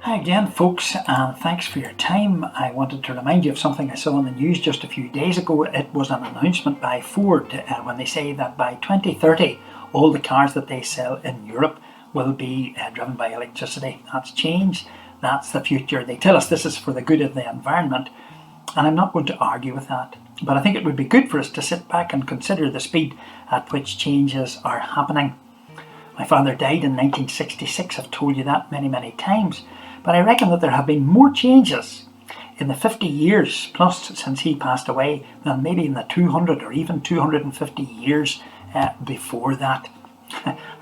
Hi again, folks, and thanks for your time. I wanted to remind you of something I saw on the news just a few days ago. It was an announcement by Ford when they say that by 2030, all the cars that they sell in Europe will be driven by electricity. That's change, that's the future. They tell us this is for the good of the environment, and I'm not going to argue with that. But I think it would be good for us to sit back and consider the speed at which changes are happening. My father died in 1966, I've told you that many times. But I reckon that there have been more changes in the 50 years plus since he passed away than maybe in the 200 or even 250 years before that.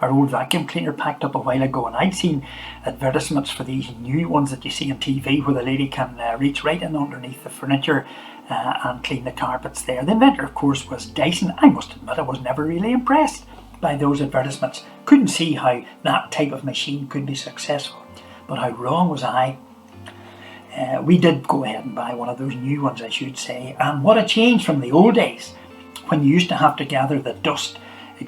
Our old vacuum cleaner packed up a while ago, and I'd seen advertisements for these new ones that you see on TV where the lady can reach right in underneath the furniture and clean the carpets there. The inventor, of course, was Dyson. I must admit I was never really impressed by those advertisements. Couldn't see how that type of machine could be successful. But how wrong was I? We did go ahead and buy one of those new ones, I should say. And what a change from the old days when you used to have to gather the dust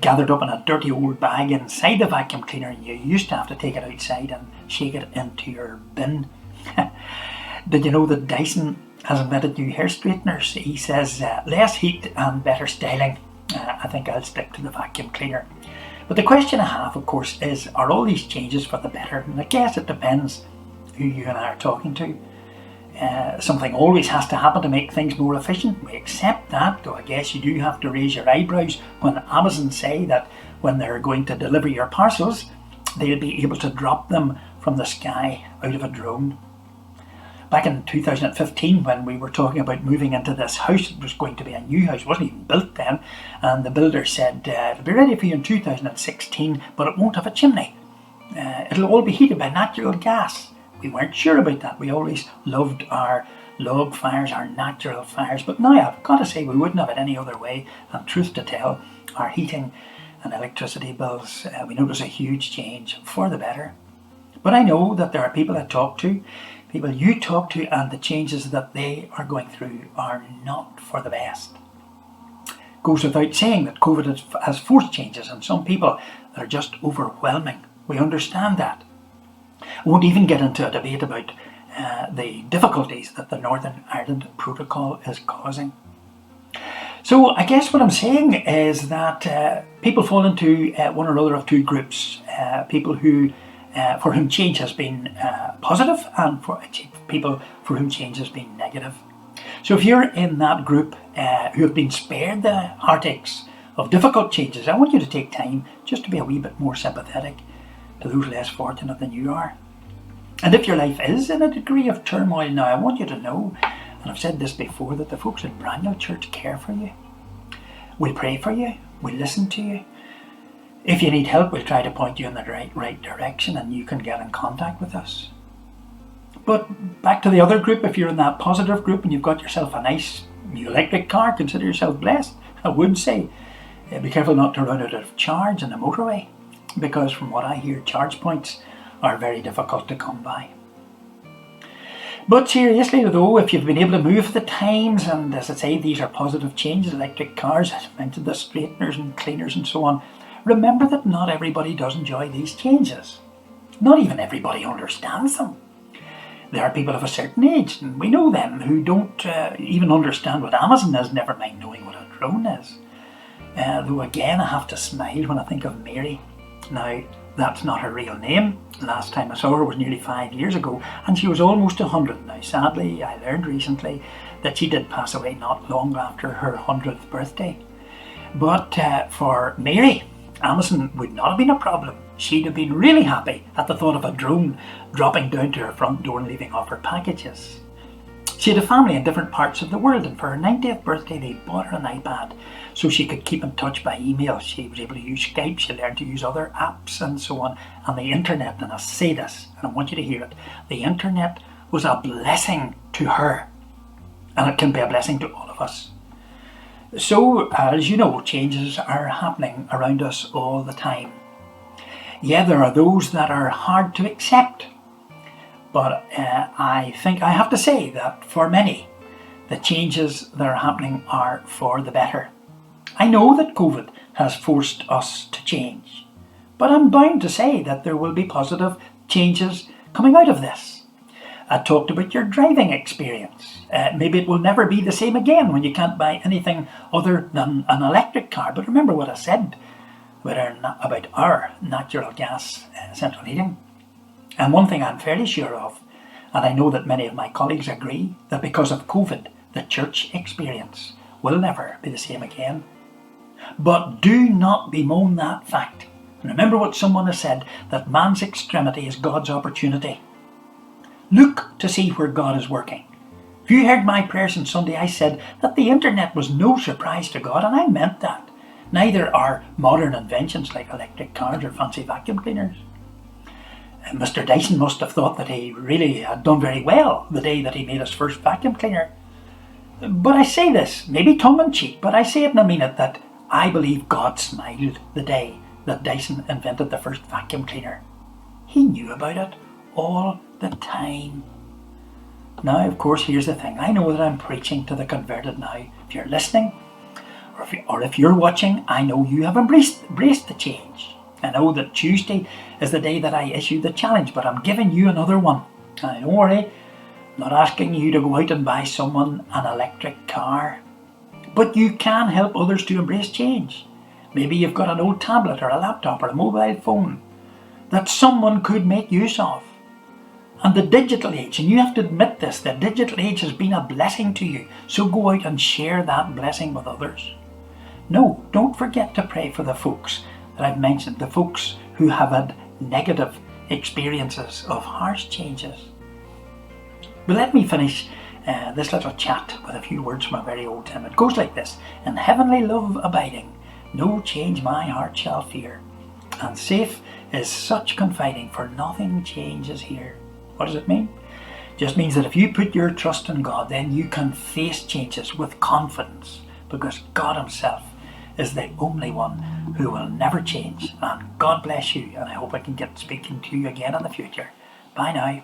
gathered up in a dirty old bag inside the vacuum cleaner, and you used to have to take it outside and shake it into your bin. Did you know that Dyson has invented new hair straighteners? He says less heat and better styling. I think I'll stick to the vacuum cleaner. But the question I have, of course, is, are all these changes for the better? And I guess it depends who you and I are talking to. Something always has to happen to make things more efficient. We accept that, though I guess you do have to raise your eyebrows when Amazon say that when they're going to deliver your parcels, they'll be able to drop them from the sky out of a drone. Back in 2015, when we were talking about moving into this house, it was going to be a new house, it wasn't even built then, and the builder said, it'll be ready for you in 2016, but it won't have a chimney. It'll all be heated by natural gas. We weren't sure about that. We always loved our log fires, our natural fires, but now I've got to say we wouldn't have it any other way, and truth to tell, our heating and electricity bills, we notice a huge change for the better. But I know that there are people I talk to, people you talk to, and the changes that they are going through are not for the best. Goes without saying that COVID has forced changes, and some people that are just overwhelming. We understand that. I won't even get into a debate about the difficulties that the Northern Ireland Protocol is causing. So I guess what I'm saying is that people fall into one or other of two groups. People who for whom change has been positive, and for people for whom change has been negative. So if you're in that group who have been spared the heartaches of difficult changes, I want you to take time just to be a wee bit more sympathetic to those less fortunate than you are. And if your life is in a degree of turmoil now, I want you to know, and I've said this before, that the folks at Braniel Church care for you. We'll pray for you, we'll listen to you. If you need help, we'll try to point you in the right direction, and you can get in contact with us. But back to the other group, if you're in that positive group and you've got yourself a nice new electric car, consider yourself blessed. I would say, be careful not to run out of charge on the motorway, because from what I hear, charge points are very difficult to come by. But seriously though, if you've been able to move the times, and as I say, these are positive changes, electric cars, I mentioned the straighteners and cleaners and so on, remember that not everybody does enjoy these changes. Not even everybody understands them. There are people of a certain age, and we know them, who don't even understand what Amazon is, never mind knowing what a drone is. Though again, I have to smile when I think of Mary. Now, that's not her real name. The last time I saw her was nearly 5 years ago, and she was almost 100 now. Sadly, I learned recently that she did pass away not long after her 100th birthday. But for Mary, Amazon would not have been a problem. She'd have been really happy at the thought of a drone dropping down to her front door and leaving off her packages. She had a family in different parts of the world, and for her 90th birthday they bought her an iPad so she could keep in touch by email. She was able to use Skype, she learned to use other apps and so on, and the internet, and I say this, and I want you to hear it, the internet was a blessing to her, and it can be a blessing to all of us. So, as you know, changes are happening around us all the time. Yeah, there are those that are hard to accept, but I think I have to say that for many, the changes that are happening are for the better. I know that COVID has forced us to change, but I'm bound to say that there will be positive changes coming out of this. I talked about your driving experience. Maybe it will never be the same again when you can't buy anything other than an electric car. But remember what I said about our natural gas central heating. And one thing I'm fairly sure of, and I know that many of my colleagues agree, that because of COVID, the church experience will never be the same again. But do not bemoan that fact. Remember what someone has said, that man's extremity is God's opportunity. Look to see where God is working. If you heard my prayers on Sunday, I said that the internet was no surprise to God, and I meant that. Neither are modern inventions like electric cars or fancy vacuum cleaners. Mr. Dyson must have thought that he really had done very well the day that he made his first vacuum cleaner. But I say this, maybe tongue-in-cheek, but I say it and I mean it, that I believe God smiled the day that Dyson invented the first vacuum cleaner. He knew about it all the time. Now, of course, here's the thing. I know that I'm preaching to the converted now. If you're listening, or if you're watching, I know you have embraced the change. I know that Tuesday is the day that I issue the challenge, but I'm giving you another one. And don't worry, I'm not asking you to go out and buy someone an electric car. But you can help others to embrace change. Maybe you've got an old tablet or a laptop or a mobile phone that someone could make use of. And the digital age, and you have to admit this, the digital age has been a blessing to you. So go out and share that blessing with others. No, don't forget to pray for the folks that I've mentioned, the folks who have had negative experiences of harsh changes. But let me finish this little chat with a few words from a very old hymn. It goes like this: in heavenly love abiding, no change my heart shall fear, and safe is such confiding, for nothing changes here. What does it mean? It just means that if you put your trust in God, then you can face changes with confidence, because God himself is the only one who will never change. And God bless you, and I hope I can get speaking to you again in the future. Bye now.